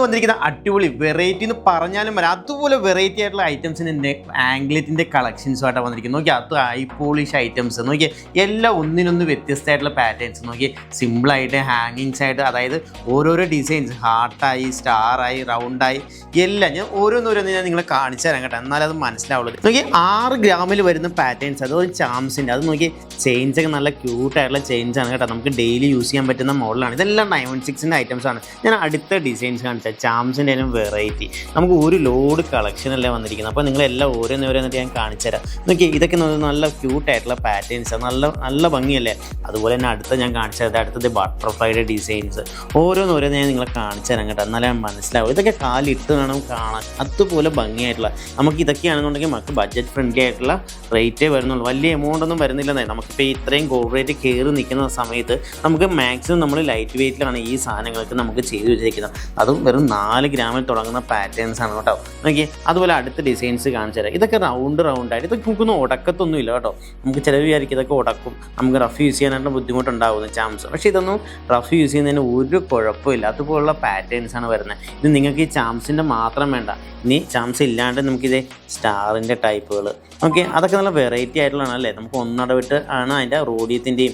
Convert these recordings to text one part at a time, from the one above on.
വന്നിരിക്കുന്ന അടിപൊളി വെറൈറ്റി എന്ന് പറഞ്ഞാലും വരാം അതുപോലെ വെറൈറ്റി ആയിട്ടുള്ള ഐറ്റംസിൻ്റെ ആംഗ്ലറ്റിൻ്റെ കളക്ഷൻസുമായിട്ടാണ് വന്നിരിക്കുന്നത്. നോക്കി അത് ഐ പോളിഷ് ഐറ്റംസ് നോക്കി എല്ലാം ഒന്നിനൊന്ന് വ്യത്യസ്തമായിട്ടുള്ള പാറ്റേൺസ് നോക്കി സിമ്പിളായിട്ട് ഹാങ്ങിങ്സ് ആയിട്ട് അതായത് ഓരോരോ ഡിസൈൻസ് ഹാർട്ടായി സ്റ്റാറായി റൗണ്ടായി എല്ലാം ഞാൻ ഓരോന്നോരോന്ന് ഞാൻ നിങ്ങളെ കാണിച്ചു തരാം കേട്ടോ, എന്നാലും അത് മനസ്സിലാവുള്ളൂ. നോക്കി 6 ഗ്രാമിൽ വരുന്ന പാറ്റേൺസ് അതുപോലെ ചാംസിൻ്റെ അത് നോക്കി ചെയിൻസൊക്കെ നല്ല ക്യൂട്ടായിട്ടുള്ള ചെയിൻസാണ് കേട്ടോ, നമുക്ക് ഡെയിലി യൂസ് ചെയ്യാൻ പറ്റുന്ന മോഡലാണ്. ഇതെല്ലാം 916 ഐറ്റംസാണ്. ഞാൻ അടുത്ത ഡിസൈൻസ് കാണിച്ചാൽ ചാംസിൻ്റെ വെറൈറ്റി നമുക്ക് ഒരു ലോഡ് കളക്ഷനല്ലേ വന്നിരിക്കുന്നത്. അപ്പോൾ നിങ്ങളെല്ലാം ഓരോന്നോരോന്നിട്ട് ഞാൻ കാണിച്ചു തരാം. നോക്കി ഇതൊക്കെ നല്ല ക്യൂട്ടായിട്ടുള്ള പാറ്റേൺസ് നല്ല ഭംഗിയല്ലേ. അതുപോലെ തന്നെ അടുത്ത ഞാൻ കാണിച്ചു തരാം. അടുത്തത് ബട്ടർഫ്ലൈയുടെ ഡിസൈൻസ് ഓരോന്നോരോന്ന് ഞാൻ നിങ്ങളെ കാണിച്ചു തരാം കേട്ടോ, എന്നാലേ മനസ്സിലാവും. ഇതൊക്കെ കാലിട്ട് വേണം കാണാൻ, അതുപോലെ ഭംഗിയായിട്ടുള്ള നമുക്ക് ഇതൊക്കെയാണെന്നുണ്ടെങ്കിൽ നമുക്ക് ബഡ്ജറ്റ് ഫ്രണ്ട്ലി ആയിട്ടുള്ള റേറ്റേ വരുന്നുള്ളൂ, വലിയ എമൗണ്ട് ഒന്നും വരുന്നില്ലെന്നേ. നമുക്കിപ്പോൾ ഇത്രയും ഗോൾഡ് റേറ്റ് കയറി നിൽക്കുന്ന സമയത്ത് നമുക്ക് മാക്സിമം നമ്മൾ ലൈറ്റ് വെയ്റ്റിലാണ് ഈ സാധനങ്ങൾക്ക് നമുക്ക് ചെയ്തു വെച്ചിരിക്കുന്നത്. അതും വെറും 4 ഗ്രാമിൽ തുടങ്ങുന്ന പാറ്റേൺസ് ആണ് കേട്ടോ. നോക്കി അതുപോലെ അടുത്ത ഡിസൈൻസ് കാണിച്ചു തരാം. ഇതൊക്കെ റൗണ്ടായിട്ട് ഇതൊക്കെ നമുക്കൊന്നും ഉടക്കത്തൊന്നും ഇല്ല കേട്ടോ. നമുക്ക് ചിലവ് വിചാരിക്കും ഇതൊക്കെ ഉടക്കും, നമുക്ക് റഫ് യൂസ് ചെയ്യാനായിട്ട് ബുദ്ധിമുട്ടുണ്ടാകുന്നു ചാംസ്, പക്ഷേ ഇതൊന്നും റഫ് യൂസ് ചെയ്യുന്നതിന് ഒരു കുഴപ്പമില്ല. അതുപോലുള്ള പാറ്റേൺസ് ആണ് വരുന്നത്. ഇത് നിങ്ങൾക്ക് ഈ ചാംസിൻ്റെ മാത്രം വേണ്ട, ഇനി ചാംസ് ഇല്ലാണ്ട് നമുക്കിത് സ്റ്റാറിൻ്റെ ടൈപ്പുകൾ ഓക്കെ അതൊക്കെ നല്ല വെറൈറ്റി ആയിട്ടുള്ളതാണ് അല്ലേ. നമുക്ക് ഒന്നടവിട്ട് ആണ് അതിൻ്റെ റോഡിയത്തിൻ്റെയും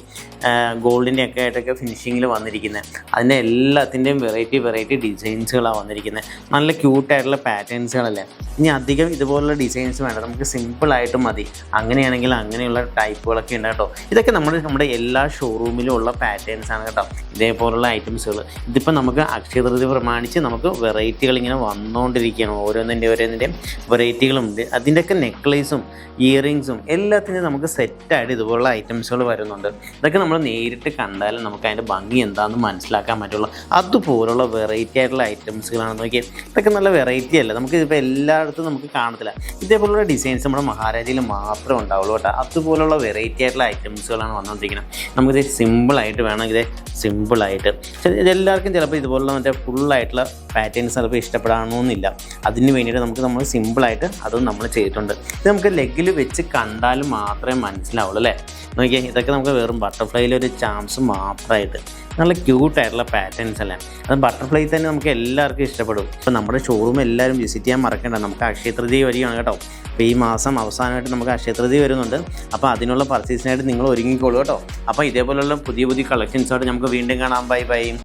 ഗോൾഡിൻ്റെ ഒക്കെ ആയിട്ടൊക്കെ ഫിനിഷിങ്ങിൽ വന്നിരിക്കുന്നത്. അതിൻ്റെ എല്ലാത്തിൻ്റെയും വെറൈറ്റി ഡിസൈൻസുകളാണ് വന്നിരിക്കുന്നത്. നല്ല ക്യൂട്ടായിട്ടുള്ള പാറ്റേൺസുകളല്ലേ. ഇനി അധികം ഇതുപോലുള്ള ഡിസൈൻസ് വേണ്ട, നമുക്ക് സിമ്പിളായിട്ട് മതി. അങ്ങനെയാണെങ്കിൽ അങ്ങനെയുള്ള ടൈപ്പുകളൊക്കെ ഉണ്ട് കേട്ടോ. ഇതൊക്കെ നമ്മുടെ എല്ലാ ഷോറൂമിലും ഉള്ള പാറ്റേൺസാണ് കേട്ടോ, ഇതേപോലുള്ള ഐറ്റംസുകൾ. ഇതിപ്പോൾ നമുക്ക് അക്ഷയ തൃതീയ പ്രമാണിച്ച് നമുക്ക് വെറൈറ്റികൾ ഇങ്ങനെ വന്നുകൊണ്ടിരിക്കുകയാണ്. ഓരോന്നിൻ്റെയും വെറൈറ്റികളുണ്ട്. അതിൻ്റെയൊക്കെ നെക്ലേസും ഇയറിങ്സും എല്ലാത്തിനും നമുക്ക് സെറ്റായിട്ട് ഇതുപോലുള്ള ഐറ്റംസുകൾ വരുന്നുണ്ട്. ഇതൊക്കെ നമ്മൾ നേരിട്ട് കണ്ടാലും നമുക്ക് അതിൻ്റെ ഭംഗി എന്താണെന്ന് മനസ്സിലാക്കാൻ പറ്റുള്ളൂ. അതുപോലുള്ള വെറൈറ്റി ആയിട്ടുള്ള ഐറ്റംസുകളാണ്. നോക്കിയാൽ ഇതൊക്കെ നല്ല വെറൈറ്റി അല്ല, നമുക്ക് ഇപ്പോൾ എല്ലായിടത്തും നമുക്ക് കാണത്തില്ല. ഇതേപോലുള്ള ഡിസൈൻസ് നമ്മുടെ മഹാരാജയിൽ മാത്രമേ ഉണ്ടാവുള്ളൂ കേട്ടോ. അതുപോലുള്ള വെറൈറ്റി ആയിട്ടുള്ള ഐറ്റംസുകളാണ് വന്നുകൊണ്ടിരിക്കുന്നത്. നമുക്കിത് സിമ്പിളായിട്ട് വേണമെങ്കിൽ സിമ്പിളായിട്ട് ഇതെല്ലാവർക്കും ചിലപ്പോൾ ഇതുപോലുള്ള മറ്റേ ഫുള്ളായിട്ടുള്ള പാറ്റേൺസ് ചിലപ്പോൾ ഇഷ്ടപ്പെടണമെന്നില്ല. അതിന് വേണ്ടിയിട്ട് നമ്മൾ സിമ്പിളായിട്ട് അതും നമ്മൾ ചെയ്തിട്ടുണ്ട്. ഇത് നമുക്ക് ലെഗിൽ വെച്ച് കണ്ടാലും മാത്രമേ മനസ്സിലാവുള്ളൂ അല്ലേ. നോക്കിയാൽ ഇതൊക്കെ നമുക്ക് വെറും ബട്ടർഫ്ലൈയിലൊരു ചാംസ് മാത്രമായിട്ട് നല്ല ക്യൂട്ടായിട്ടുള്ള പാറ്റേൺസ് അല്ലേ. അത് ബട്ടർഫ്ലൈ തന്നെ നമുക്ക് എല്ലാവർക്കും ഇഷ്ടപ്പെടും. ഇപ്പോൾ നമ്മുടെ ഷോറൂം എല്ലാവരും വിസിറ്റ് ചെയ്യാൻ മറക്കേണ്ട. നമുക്ക് അക്ഷയ തൃതീയ വരികയാണ് കേട്ടോ. അപ്പോൾ ഈ മാസം അവസാനമായിട്ട് നമുക്ക് അക്ഷയ തൃതീയ വരുന്നുണ്ട്. അപ്പോൾ അതിനുള്ള പർച്ചേസിനായിട്ട് നിങ്ങൾ ഒരുങ്ങിക്കോളൂ കേട്ടോ. അപ്പോൾ ഇതേപോലുള്ള പുതിയ കളക്ഷൻസായിട്ട് നമുക്ക് വീണ്ടും കാണാം. ബൈ.